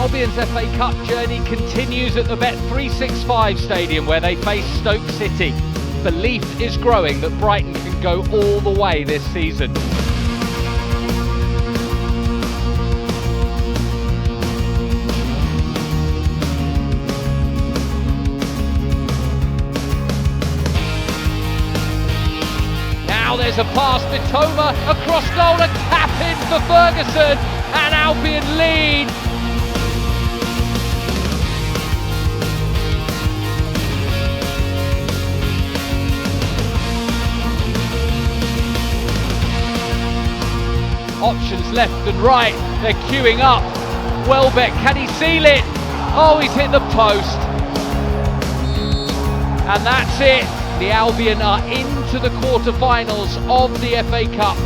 Albion's FA Cup journey continues at the Bet365 Stadium where they face Stoke City. Belief is growing that Brighton can go all the way this season. Now there's a pass, Mitoma across goal, a tap in for Ferguson, and Albion lead. Options left and right, they're queuing up. Welbeck, can he seal it? Oh, he's hit the post. And that's it. The Albion are into the quarter-finals of the FA Cup.